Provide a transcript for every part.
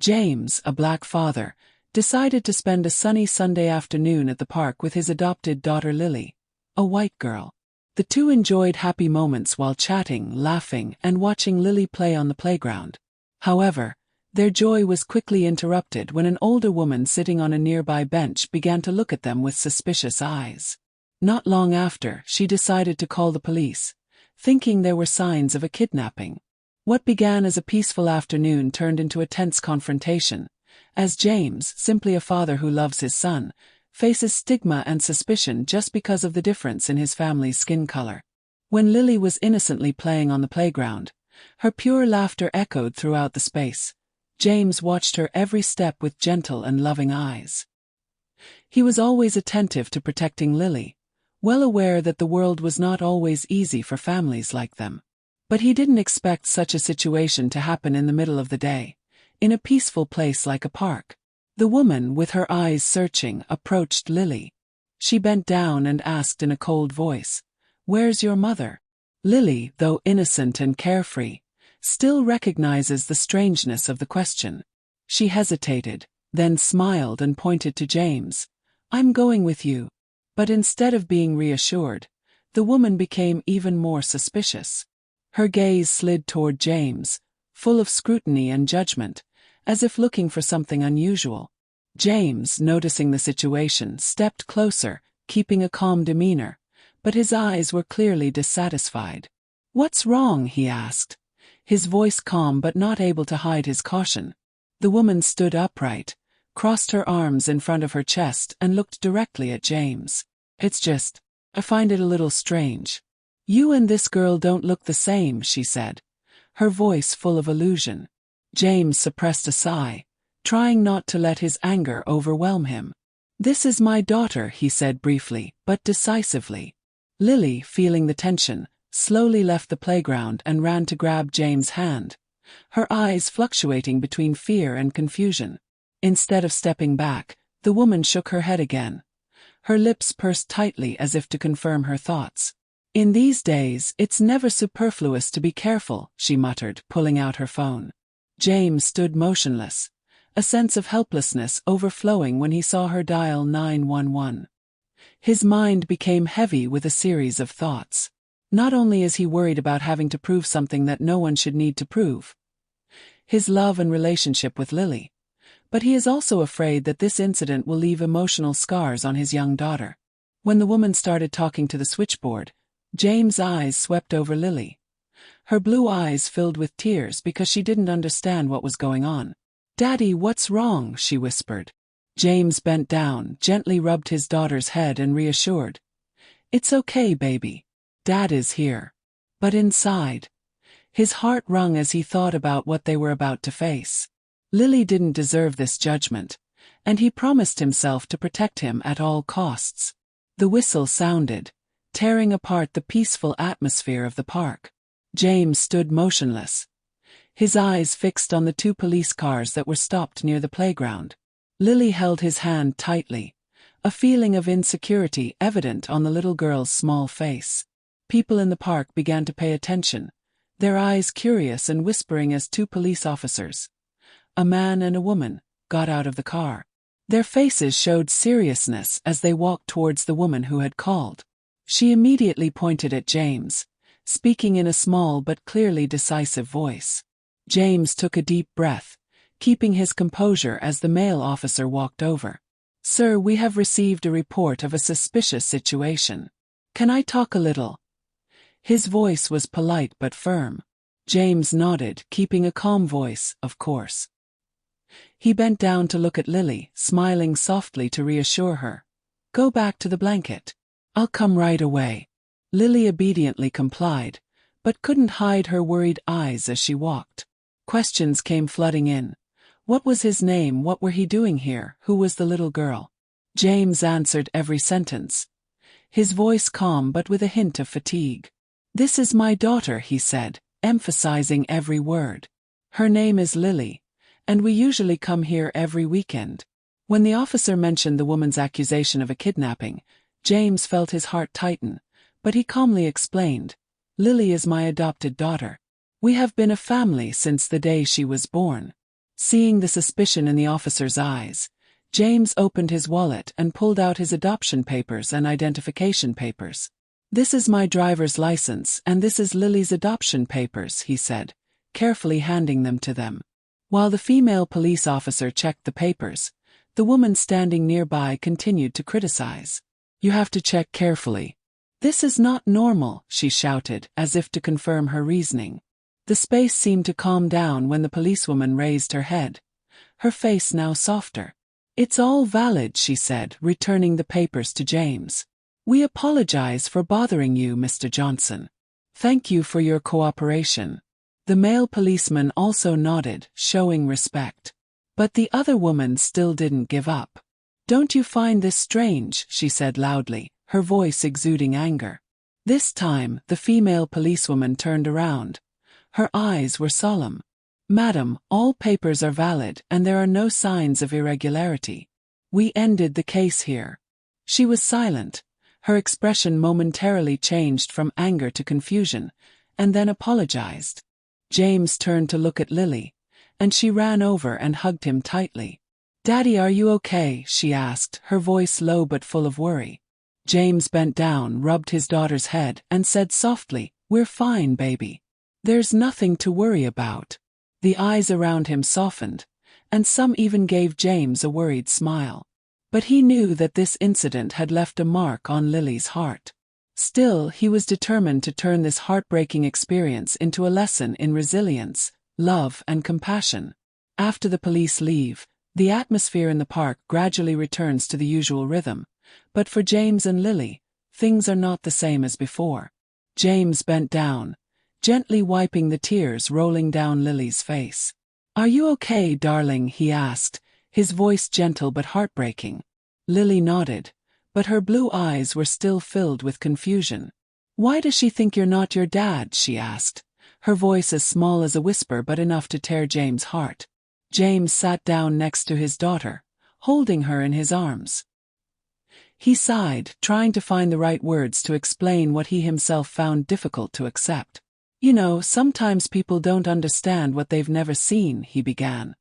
James, a black father, decided to spend a sunny Sunday afternoon at the park with his adopted daughter Lily, a white girl. The two enjoyed happy moments while chatting, laughing, and watching Lily play on the playground. However, their joy was quickly interrupted when an older woman sitting on a nearby bench began to look at them with suspicious eyes. Not long after, she decided to call the police, thinking there were signs of a kidnapping. What began as a peaceful afternoon turned into a tense confrontation, as James, simply a father who loves his son, faces stigma and suspicion just because of the difference in his family's skin color. When Lily was innocently playing on the playground, her pure laughter echoed throughout the space. James watched her every step with gentle and loving eyes. He was always attentive to protecting Lily, well aware that the world was not always easy for families like them. But he didn't expect such a situation to happen in the middle of the day, in a peaceful place like a park. The woman, with her eyes searching, approached Lily. She bent down and asked in a cold voice, "Where's your mother?" Lily, though innocent and carefree, still recognizes the strangeness of the question. She hesitated, then smiled and pointed to James. "I'm going with you." But instead of being reassured, the woman became even more suspicious. Her gaze slid toward James, full of scrutiny and judgment, as if looking for something unusual. James, noticing the situation, stepped closer, keeping a calm demeanor, but his eyes were clearly dissatisfied. "What's wrong?" he asked, his voice calm but not able to hide his caution. The woman stood upright, crossed her arms in front of her chest and looked directly at James. I find it a little strange. You and this girl don't look the same," she said, her voice full of illusion. James suppressed a sigh, trying not to let his anger overwhelm him. "This is my daughter," he said briefly, but decisively. Lily, feeling the tension, slowly left the playground and ran to grab James' hand, her eyes fluctuating between fear and confusion. Instead of stepping back, the woman shook her head again, her lips pursed tightly as if to confirm her thoughts. "In these days, it's never superfluous to be careful," she muttered, pulling out her phone. James stood motionless, a sense of helplessness overflowing when he saw her dial 911. His mind became heavy with a series of thoughts. Not only is he worried about having to prove something that no one should need to prove, his love and relationship with Lily, but he is also afraid that this incident will leave emotional scars on his young daughter. When the woman started talking to the switchboard, James' eyes swept over Lily. Her blue eyes filled with tears because she didn't understand what was going on. "Daddy, what's wrong?" she whispered. James bent down, gently rubbed his daughter's head and reassured. "It's okay, baby. Dad is here." But inside, his heart wrung as he thought about what they were about to face. Lily didn't deserve this judgment, and he promised himself to protect him at all costs. The whistle sounded, tearing apart the peaceful atmosphere of the park. James stood motionless, his eyes fixed on the two police cars that were stopped near the playground. Lily held his hand tightly, a feeling of insecurity evident on the little girl's small face. People in the park began to pay attention, their eyes curious and whispering as two police officers, a man and a woman, got out of the car. Their faces showed seriousness as they walked towards the woman who had called. She immediately pointed at James, speaking in a small but clearly decisive voice. James took a deep breath, keeping his composure as the male officer walked over. "Sir, we have received a report of a suspicious situation. Can I talk a little?" His voice was polite but firm. James nodded, keeping a calm voice, "Of course." He bent down to look at Lily, smiling softly to reassure her. "Go back to the blanket. I'll come right away." Lily obediently complied, but couldn't hide her worried eyes as she walked. Questions came flooding in. What was his name? What were he doing here? Who was the little girl? James answered every sentence, his voice calm but with a hint of fatigue. "This is my daughter," he said, emphasizing every word. "Her name is Lily, and we usually come here every weekend." When the officer mentioned the woman's accusation of a kidnapping, James felt his heart tighten, but he calmly explained, "Lily is my adopted daughter. We have been a family since the day she was born." Seeing the suspicion in the officer's eyes, James opened his wallet and pulled out his adoption papers and identification papers. "This is my driver's license and this is Lily's adoption papers," he said, carefully handing them to them. While the female police officer checked the papers, the woman standing nearby continued to criticize. "You have to check carefully. This is not normal," she shouted, as if to confirm her reasoning. The space seemed to calm down when the policewoman raised her head, her face now softer. "It's all valid," she said, returning the papers to James. "We apologize for bothering you, Mr. Johnson. Thank you for your cooperation." The male policeman also nodded, showing respect. But the other woman still didn't give up. "Don't you find this strange?" she said loudly, her voice exuding anger. This time, the female policewoman turned around. Her eyes were solemn. "Madam, all papers are valid and there are no signs of irregularity. We ended the case here." She was silent. Her expression momentarily changed from anger to confusion, and then apologized. James turned to look at Lily, and she ran over and hugged him tightly. "Daddy, are you okay?" she asked, her voice low but full of worry. James bent down, rubbed his daughter's head, and said softly, "We're fine, baby. There's nothing to worry about." The eyes around him softened, and some even gave James a worried smile. But he knew that this incident had left a mark on Lily's heart. Still, he was determined to turn this heartbreaking experience into a lesson in resilience, love, and compassion. After the police leave, the atmosphere in the park gradually returns to the usual rhythm, but for James and Lily, things are not the same as before. James bent down, gently wiping the tears rolling down Lily's face. "Are you okay, darling?" he asked, his voice gentle but heartbreaking. Lily nodded, but her blue eyes were still filled with confusion. "Why does she think you're not your dad?" she asked, her voice as small as a whisper but enough to tear James' heart. James sat down next to his daughter, holding her in his arms. He sighed, trying to find the right words to explain what he himself found difficult to accept. "You know, sometimes people don't understand what they've never seen," he began,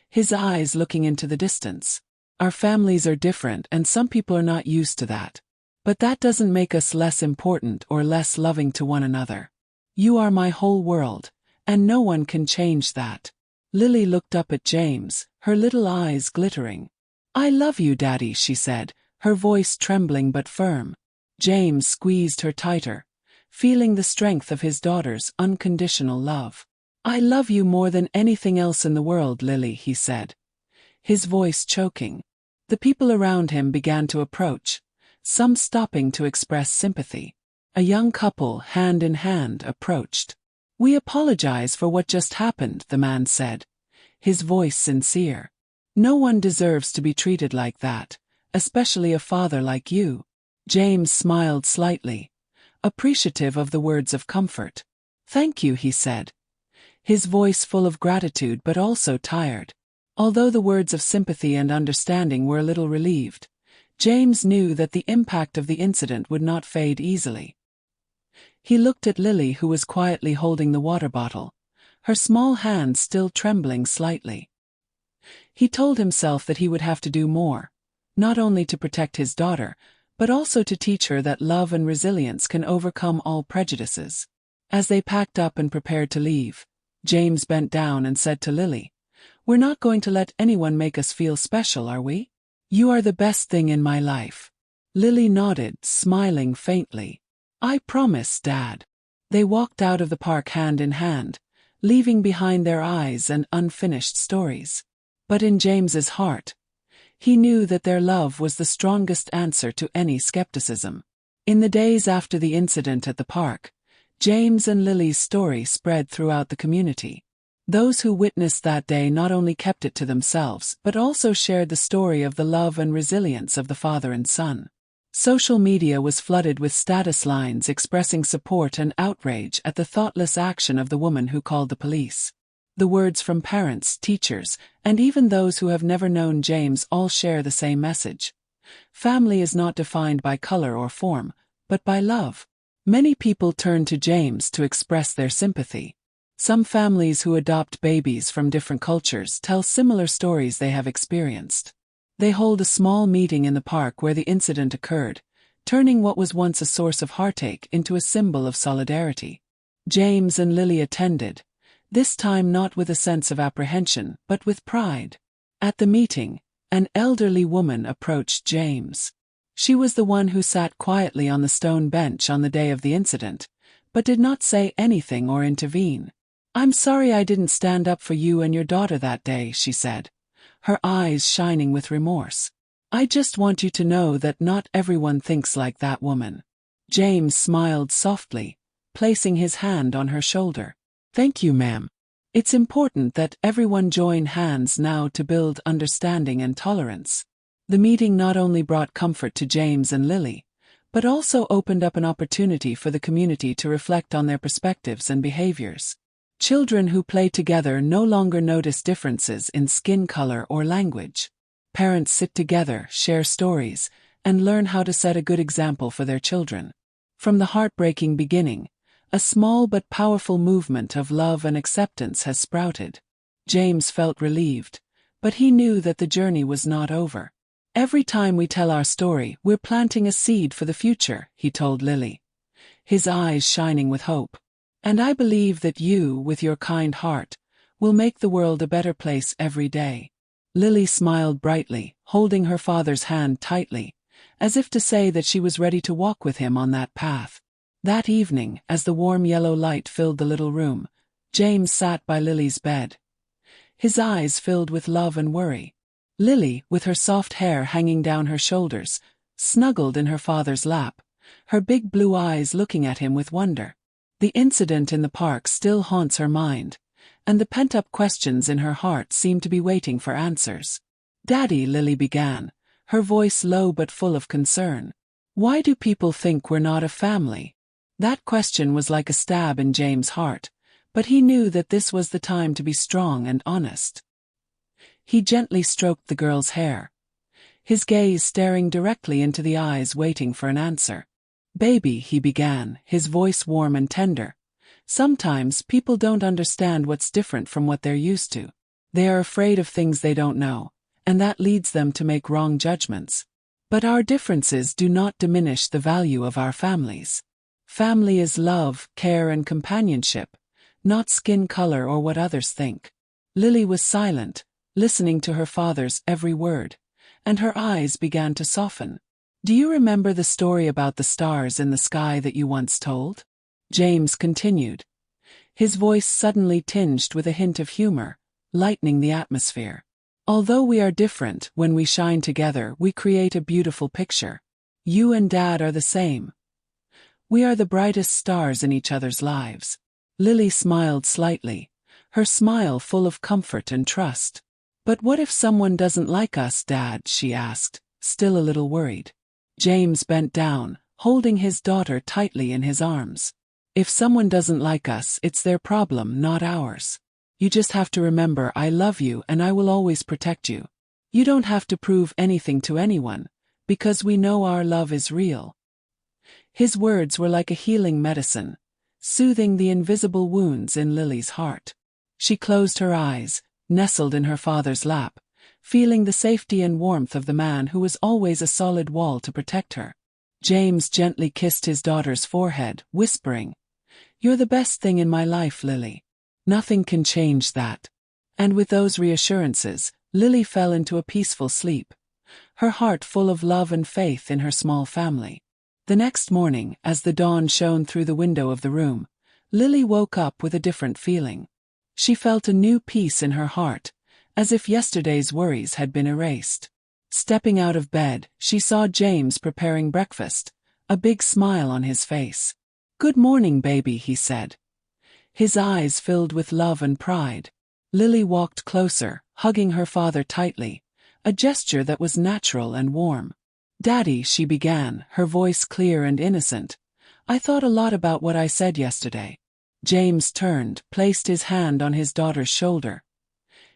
his eyes looking into the distance. "Our families are different and some people are not used to that. But that doesn't make us less important or less loving to one another. You are my whole world, and no one can change that." Lily looked up at James, her little eyes glittering. "I love you, Daddy," she said, her voice trembling but firm. James squeezed her tighter, feeling the strength of his daughter's unconditional love. "I love you more than anything else in the world, Lily," he said, his voice choking. The people around him began to approach, some stopping to express sympathy. A young couple, hand in hand, approached. "We apologize for what just happened," the man said, his voice sincere. "No one deserves to be treated like that, especially a father like you." James smiled slightly, appreciative of the words of comfort. "Thank you," he said, his voice full of gratitude but also tired. Although the words of sympathy and understanding were a little relieved, James knew that the impact of the incident would not fade easily. He looked at Lily, who was quietly holding the water bottle, her small hand still trembling slightly. He told himself that he would have to do more, not only to protect his daughter, but also to teach her that love and resilience can overcome all prejudices. As they packed up and prepared to leave, James bent down and said to Lily, "We're not going to let anyone make us feel special, are we? You are the best thing in my life." Lily nodded, smiling faintly. "I promise, Dad." They walked out of the park hand in hand, leaving behind their eyes and unfinished stories. But in James's heart, he knew that their love was the strongest answer to any skepticism. In the days after the incident at the park, James and Lily's story spread throughout the community. Those who witnessed that day not only kept it to themselves but also shared the story of the love and resilience of the father and son. Social media was flooded with status lines expressing support and outrage at the thoughtless action of the woman who called the police. The words from parents, teachers, and even those who have never known James all share the same message. Family is not defined by color or form, but by love. Many people turned to James to express their sympathy. Some families who adopt babies from different cultures tell similar stories they have experienced. They hold a small meeting in the park where the incident occurred, turning what was once a source of heartache into a symbol of solidarity. James and Lily attended, this time not with a sense of apprehension but with pride. At the meeting, an elderly woman approached James. She was the one who sat quietly on the stone bench on the day of the incident, but did not say anything or intervene. "I'm sorry I didn't stand up for you and your daughter that day," she said, her eyes shining with remorse. "I just want you to know that not everyone thinks like that woman." James smiled softly, placing his hand on her shoulder. "Thank you, ma'am. It's important that everyone join hands now to build understanding and tolerance." The meeting not only brought comfort to James and Lily, but also opened up an opportunity for the community to reflect on their perspectives and behaviors. Children who play together no longer notice differences in skin color or language. Parents sit together, share stories, and learn how to set a good example for their children. From the heartbreaking beginning, a small but powerful movement of love and acceptance has sprouted. James felt relieved, but he knew that the journey was not over. "Every time we tell our story, we're planting a seed for the future," he told Lily, his eyes shining with hope. "And I believe that you, with your kind heart, will make the world a better place every day." Lily smiled brightly, holding her father's hand tightly, as if to say that she was ready to walk with him on that path. That evening, as the warm yellow light filled the little room, James sat by Lily's bed, his eyes filled with love and worry. Lily, with her soft hair hanging down her shoulders, snuggled in her father's lap, her big blue eyes looking at him with wonder. The incident in the park still haunts her mind, and the pent-up questions in her heart seem to be waiting for answers. "Daddy," Lily began, her voice low but full of concern. "Why do people think we're not a family?" That question was like a stab in James' heart, but he knew that this was the time to be strong and honest. He gently stroked the girl's hair, his gaze staring directly into the eyes waiting for an answer. "Baby," he began, his voice warm and tender, "sometimes people don't understand what's different from what they're used to. They are afraid of things they don't know, and that leads them to make wrong judgments. But our differences do not diminish the value of our families. Family is love, care and companionship, not skin color or what others think." Lily was silent, listening to her father's every word, and her eyes began to soften. "Do you remember the story about the stars in the sky that you once told?" James continued, his voice suddenly tinged with a hint of humor, lightening the atmosphere. "Although we are different, when we shine together we create a beautiful picture. You and Dad are the same. We are the brightest stars in each other's lives." Lily smiled slightly, her smile full of comfort and trust. "But what if someone doesn't like us, Dad?" she asked, still a little worried. James bent down, holding his daughter tightly in his arms. "If someone doesn't like us, it's their problem, not ours. You just have to remember I love you and I will always protect you. You don't have to prove anything to anyone, because we know our love is real." His words were like a healing medicine, soothing the invisible wounds in Lily's heart. She closed her eyes, nestled in her father's lap, feeling the safety and warmth of the man who was always a solid wall to protect her. James gently kissed his daughter's forehead, whispering, "You're the best thing in my life, Lily. Nothing can change that." And with those reassurances, Lily fell into a peaceful sleep, her heart full of love and faith in her small family. The next morning, as the dawn shone through the window of the room, Lily woke up with a different feeling. She felt a new peace in her heart, as if yesterday's worries had been erased. Stepping out of bed, she saw James preparing breakfast, a big smile on his face. "Good morning, baby," he said, his eyes filled with love and pride. Lily walked closer, hugging her father tightly, a gesture that was natural and warm. "Daddy," she began, her voice clear and innocent, "I thought a lot about what I said yesterday." James turned, placed his hand on his daughter's shoulder,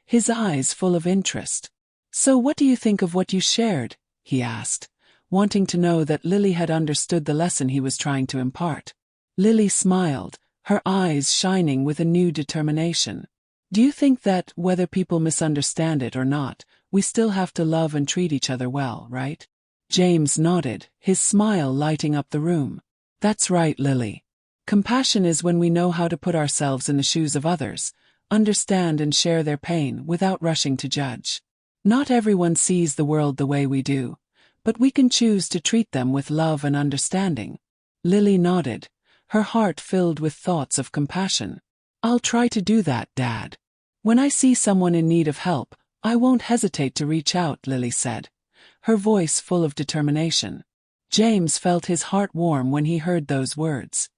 his eyes full of interest. "So what do you think of what you shared?" he asked, wanting to know that Lily had understood the lesson he was trying to impart. Lily smiled, her eyes shining with a new determination. "Do you think that, whether people misunderstand it or not, we still have to love and treat each other well, right?" James nodded, his smile lighting up the room. "That's right, Lily. Compassion is when we know how to put ourselves in the shoes of others, understand and share their pain without rushing to judge. Not everyone sees the world the way we do, but we can choose to treat them with love and understanding." Lily nodded, her heart filled with thoughts of compassion. "I'll try to do that, Dad. When I see someone in need of help, I won't hesitate to reach out," Lily said, her voice full of determination. James felt his heart warm when he heard those words.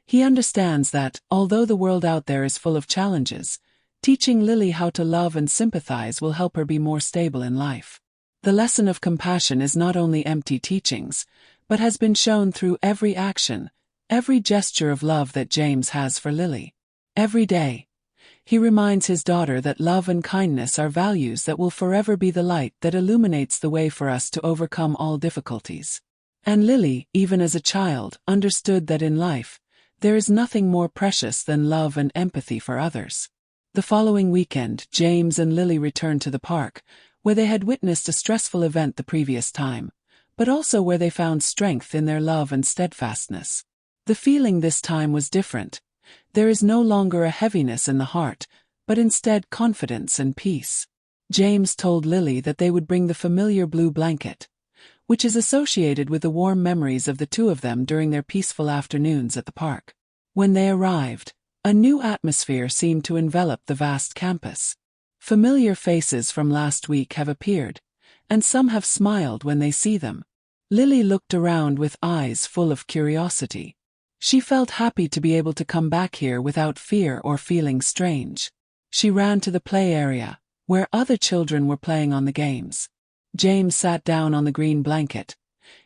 He understands that, although the world out there is full of challenges, teaching Lily how to love and sympathize will help her be more stable in life. The lesson of compassion is not only empty teachings, but has been shown through every action, every gesture of love that James has for Lily. Every day, he reminds his daughter that love and kindness are values that will forever be the light that illuminates the way for us to overcome all difficulties. And Lily, even as a child, understood that in life, there is nothing more precious than love and empathy for others. The following weekend, James and Lily returned to the park, where they had witnessed a stressful event the previous time, but also where they found strength in their love and steadfastness. The feeling this time was different. There is no longer a heaviness in the heart, but instead confidence and peace. James told Lily that they would bring the familiar blue blanket, which is associated with the warm memories of the two of them during their peaceful afternoons at the park. When they arrived, a new atmosphere seemed to envelop the vast campus. Familiar faces from last week have appeared, and some have smiled when they see them. Lily looked around with eyes full of curiosity. She felt happy to be able to come back here without fear or feeling strange. She ran to the play area, where other children were playing on the games. James sat down on the green blanket,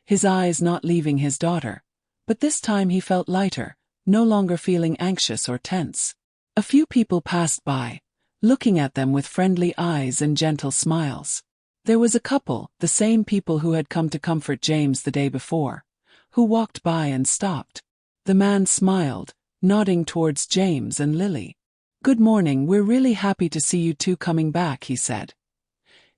his eyes not leaving his daughter, but this time he felt lighter, no longer feeling anxious or tense. A few people passed by, looking at them with friendly eyes and gentle smiles. There was a couple, the same people who had come to comfort James the day before, who walked by and stopped. The man smiled, nodding towards James and Lily. "Good morning, we're really happy to see you two coming back," he said,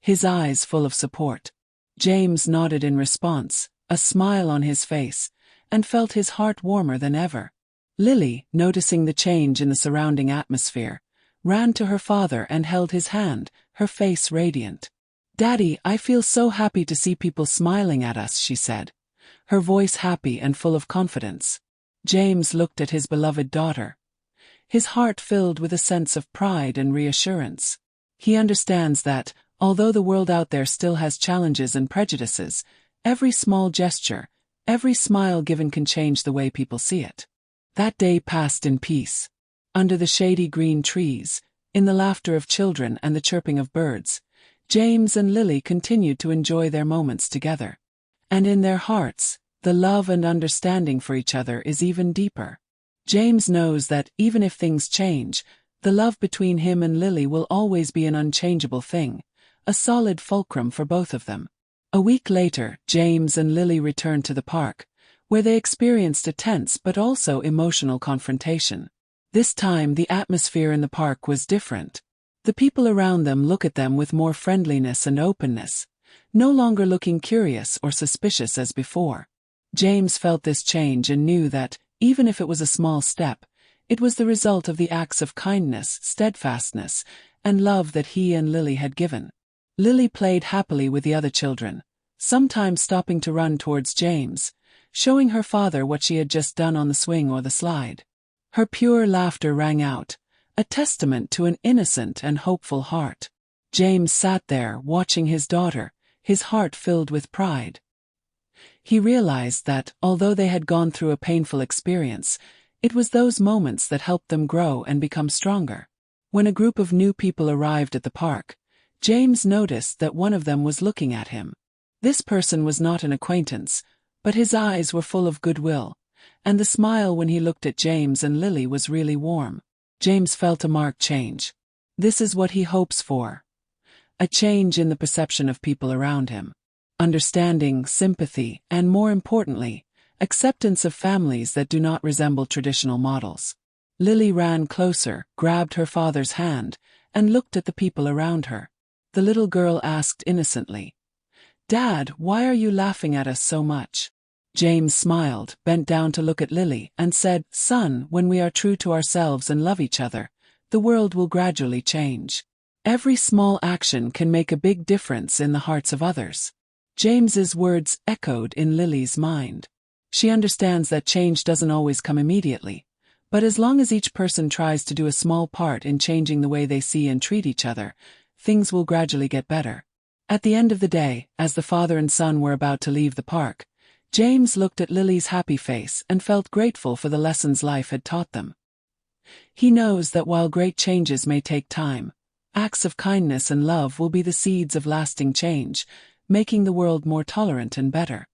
his eyes full of support. James nodded in response, a smile on his face, and felt his heart warmer than ever. Lily, noticing the change in the surrounding atmosphere, ran to her father and held his hand, her face radiant. "Daddy, I feel so happy to see people smiling at us," she said, her voice happy and full of confidence. James looked at his beloved daughter, his heart filled with a sense of pride and reassurance. He understands that, although the world out there still has challenges and prejudices, every small gesture, every smile given can change the way people see it. That day passed in peace. Under the shady green trees, in the laughter of children and the chirping of birds, James and Lily continued to enjoy their moments together. And in their hearts, the love and understanding for each other is even deeper. James knows that, even if things change, the love between him and Lily will always be an unchangeable thing, a solid fulcrum for both of them. A week later, James and Lily returned to the park, where they experienced a tense but also emotional confrontation. This time the atmosphere in the park was different. The people around them looked at them with more friendliness and openness, no longer looking curious or suspicious as before. James felt this change and knew that, even if it was a small step, it was the result of the acts of kindness, steadfastness, and love that he and Lily had given. Lily played happily with the other children, sometimes stopping to run towards James, showing her father what she had just done on the swing or the slide. Her pure laughter rang out, a testament to an innocent and hopeful heart. James sat there, watching his daughter, his heart filled with pride. He realized that, although they had gone through a painful experience, it was those moments that helped them grow and become stronger. When a group of new people arrived at the park, James noticed that one of them was looking at him. This person was not an acquaintance, but his eyes were full of goodwill, and the smile when he looked at James and Lily was really warm. James felt a marked change. This is what he hopes for. A change in the perception of people around him. Understanding, sympathy, and more importantly, acceptance of families that do not resemble traditional models. Lily ran closer, grabbed her father's hand, and looked at the people around her. The little girl asked innocently, "Dad, why are you laughing at us so much?" James smiled, bent down to look at Lily, and said, "Son, when we are true to ourselves and love each other, the world will gradually change. Every small action can make a big difference in the hearts of others." James's words echoed in Lily's mind. She understands that change doesn't always come immediately, but as long as each person tries to do a small part in changing the way they see and treat each other, things will gradually get better. At the end of the day, as the father and son were about to leave the park, James looked at Lily's happy face and felt grateful for the lessons life had taught them. He knows that while great changes may take time, acts of kindness and love will be the seeds of lasting change, making the world more tolerant and better.